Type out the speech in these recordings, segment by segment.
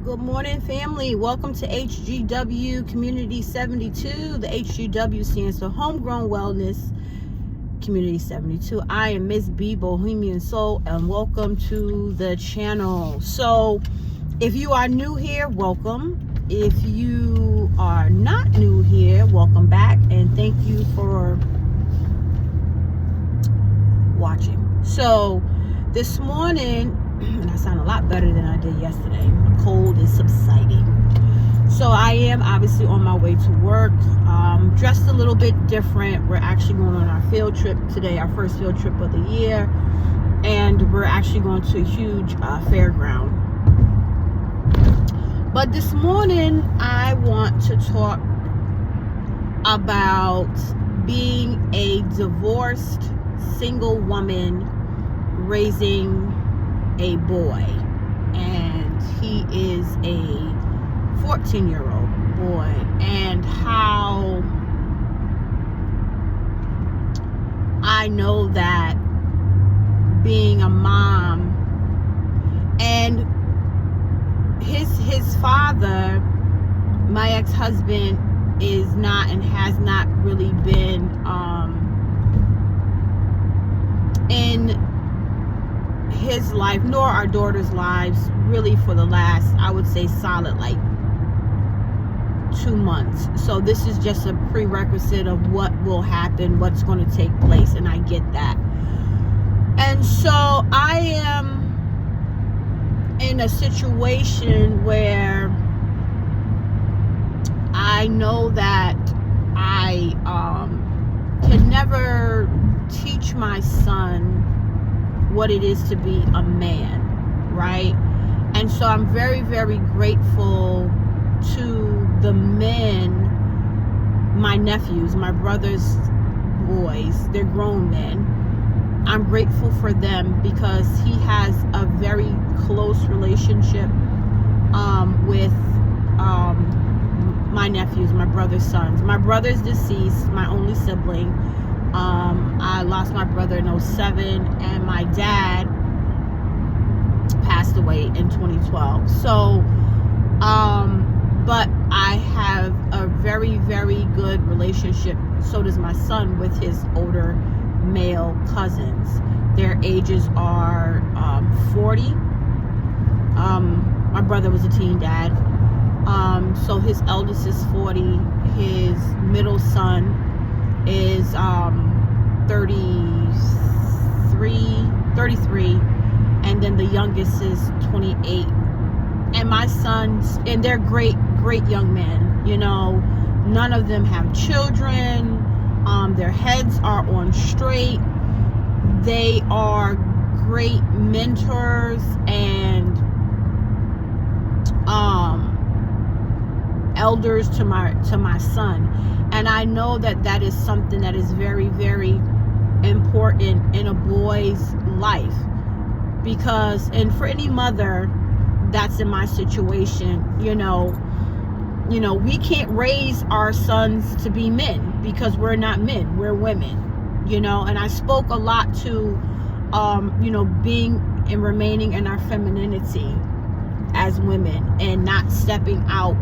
Good morning, family. Welcome to HGW Community 72. The HGW stands for Homegrown Wellness Community 72. I am Miss B, Bohemian Soul, and welcome to the channel. So, if you are new here, welcome. If you are not new here, welcome back, and thank you for watching. So, this morning, I sound a lot better than I did yesterday. My cold is subsiding. So I am obviously on my way to work, dressed a little bit different. We're actually going on our field trip today, our first field trip of the year. And we're actually going to a huge fairground. But this morning, I want to talk about being a divorced single woman raising a boy, and he is a 14-year-old boy, and how I know that being a mom and his father, my ex-husband, is not and has not really been in his life nor our daughter's lives really for the last, I would say, solid like 2 months. So this is just a prerequisite of what will happen, what's going to take place, and I get that. And so I am in a situation where I know that I can never teach my son what it is to be a man, right? And so I'm very, very grateful to the men, my nephews, my brother's boys. They're grown men. I'm grateful for them because he has a very close relationship with my nephews, my brother's sons. My brother's deceased, my only sibling. I lost my brother in 2007, and my dad passed away in 2012. So, but I have a very, very good relationship. So does my son with his older male cousins. Their ages are 40. My brother was a teen dad. So his eldest is 40. His middle son is 33, and then the youngest is 28. And my sons, and they're great young men, you know. None of them have children. Their heads are on straight. They are great mentors and elders to my son. And I know that that is something that is very, very important in a boy's life, because, and for any mother that's in my situation, you know, we can't raise our sons to be men because we're not men, we're women, you know. And I spoke a lot to being and remaining in our femininity as women and not stepping out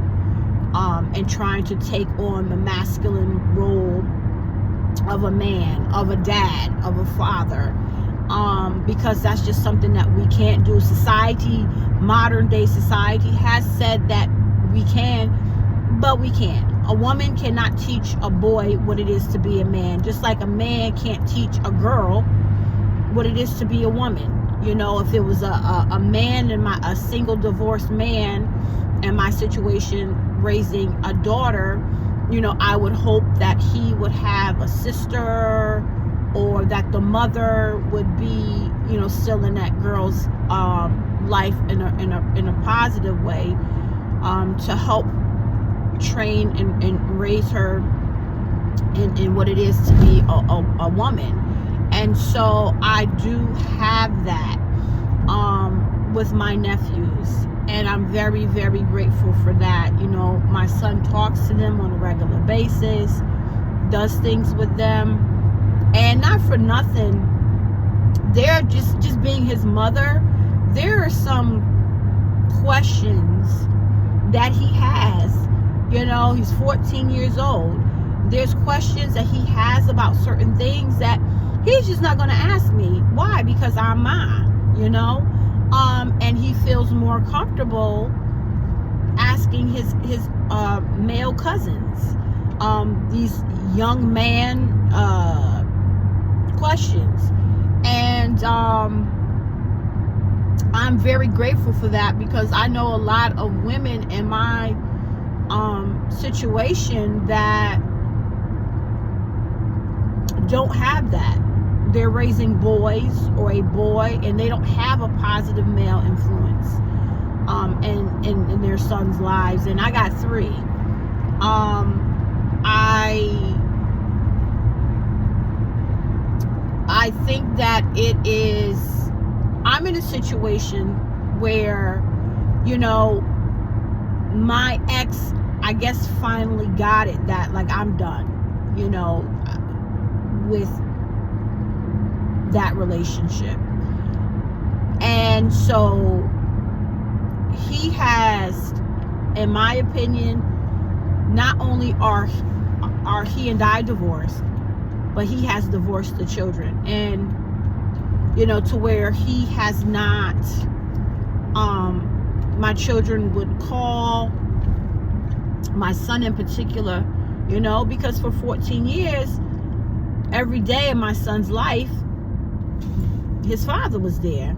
and trying to take on the masculine role of a man, of a dad, of a father, because that's just something that we can't do. Society, modern day society, has said that we can, but we can't. A woman cannot teach a boy what it is to be a man, just like a man can't teach a girl what it is to be a woman. You know, if it was a man and a single divorced man in my situation raising a daughter, you know, I would hope that he would have a sister, or that the mother would be, you know, still in that girl's life in a positive way, to help train and raise her in what it is to be a woman. And so I do have that with my nephews, and I'm very, very grateful for that. You know, my son talks to them on a regular basis, does things with them, and not for nothing, they're just being his mother. There are some questions that he has. You know, he's 14 years old. There's questions that he has about certain things that he's just not going to ask me. Why? Because I'm mine, you know? And he feels more comfortable asking his male cousins these young man questions. And I'm very grateful for that, because I know a lot of women in my situation that don't have that. They're raising boys or a boy, and they don't have a positive male influence in their sons' lives. And I got 3. I think that I'm in a situation where, you know, my ex, I guess, finally got it that, like, I'm done, you know, with that relationship. And so he has, in my opinion, not only are he and I divorced, but he has divorced the children. And, you know, to where he has not, my children would call, my son in particular, you know, because for 14 years, every day in my son's life, his father was there.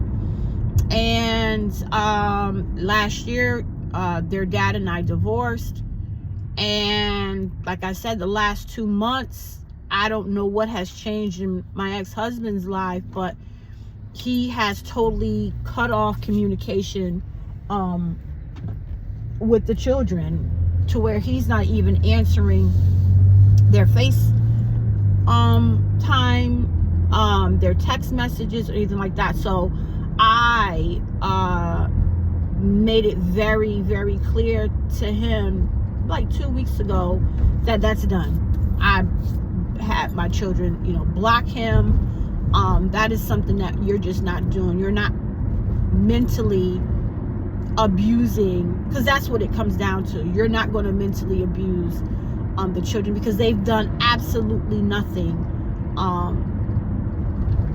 And last year, their dad and I divorced. And like I said, the last 2 months, I don't know what has changed in my ex-husband's life, but he has totally cut off communication with the children, to where he's not even answering their time, their text messages or anything like that. So I made it very, very clear to him like 2 weeks ago that that's done. I had my children, you know, block him. That is something that you're just not doing. You're not mentally abusing, because that's what it comes down to. You're not going to mentally abuse the children, because they've done absolutely nothing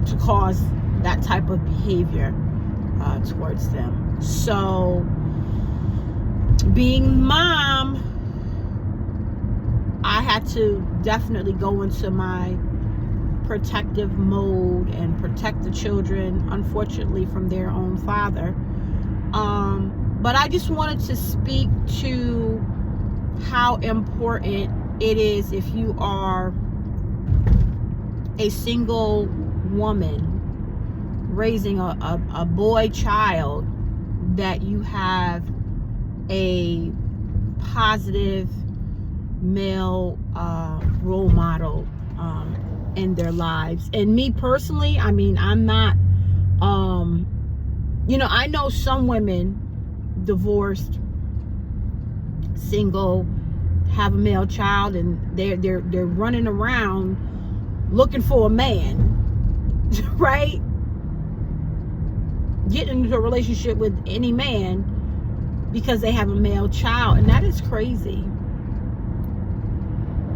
to cause that type of behavior towards them. So being mom, I had to definitely go into my protective mode and protect the children, unfortunately, from their own father. But I just wanted to speak to how important it is, if you are a single woman raising a boy child, that you have a positive male role model in their lives. And me personally, I mean, I'm not, you know, I know some women, divorced, single, have a male child, and they're running around looking for a man, right? Getting into a relationship with any man because they have a male child. And that is crazy.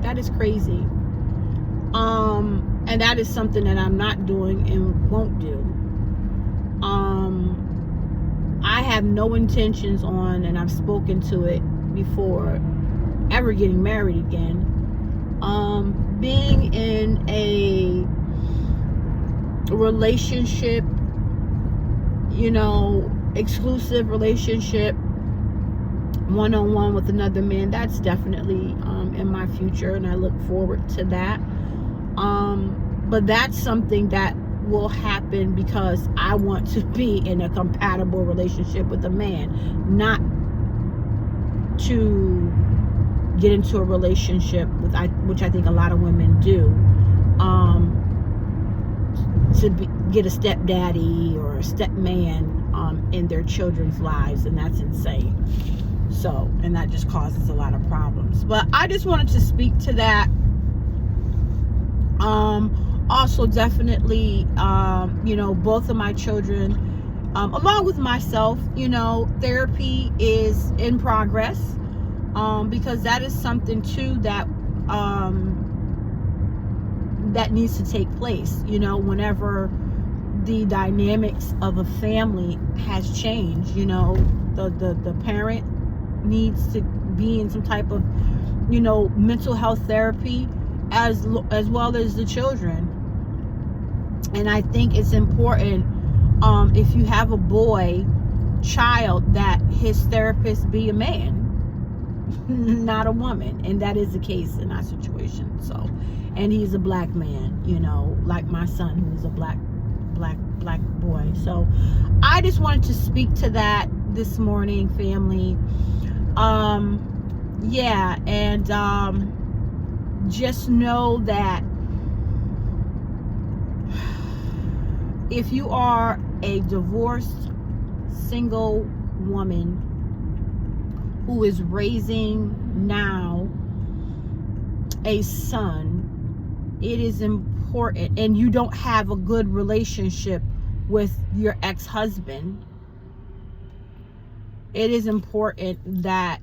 That is crazy. And that is something that I'm not doing and won't do. I have no intentions on, and I've spoken to it before, ever getting married again. Being in a relationship, you know, exclusive relationship, one-on-one with another man, that's definitely in my future, and I look forward to that. But that's something that will happen because I want to be in a compatible relationship with a man, not to get into a relationship with, which I think a lot of women do, get a stepdaddy or a stepman in their children's lives, and that's insane. So, and that just causes a lot of problems. But I just wanted to speak to that. Also, definitely, you know, both of my children along with myself, therapy is in progress, because that is something too that that needs to take place, whenever the dynamics of a family has changed. The parent needs to be in some type of mental health therapy, as well as the children. And I think it's important, if you have a boy child, that his therapist be a man, not a woman. And that is the case in our situation. So, and he's a black man, like my son, who's a black boy. So I just wanted to speak to that this morning, family. Yeah, and just know that if you are a divorced single woman who is raising now a son, it is important, and you don't have a good relationship with your ex-husband, it is important that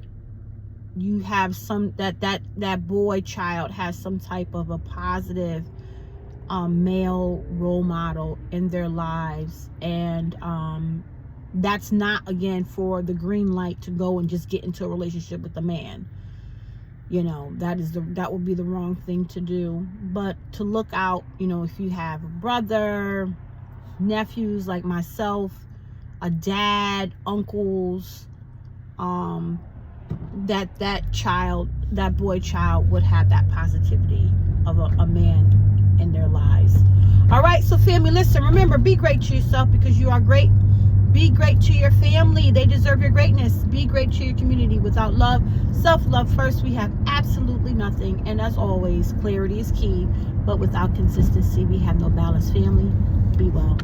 you have that boy child has some type of a positive male role model in their lives. And that's not, again, for the green light to go and just get into a relationship with a man. That would be the wrong thing to do. But to look out, if you have a brother, nephews like myself, a dad, uncles, that boy child would have that positivity of a man in their lives. All right, so family, listen, remember, be great to yourself because you are great. Be great to your family. They deserve your greatness. Be great to your community. Without love, self-love first, we have absolutely nothing. And as always, clarity is key. But without consistency, we have no balance. Family, be well.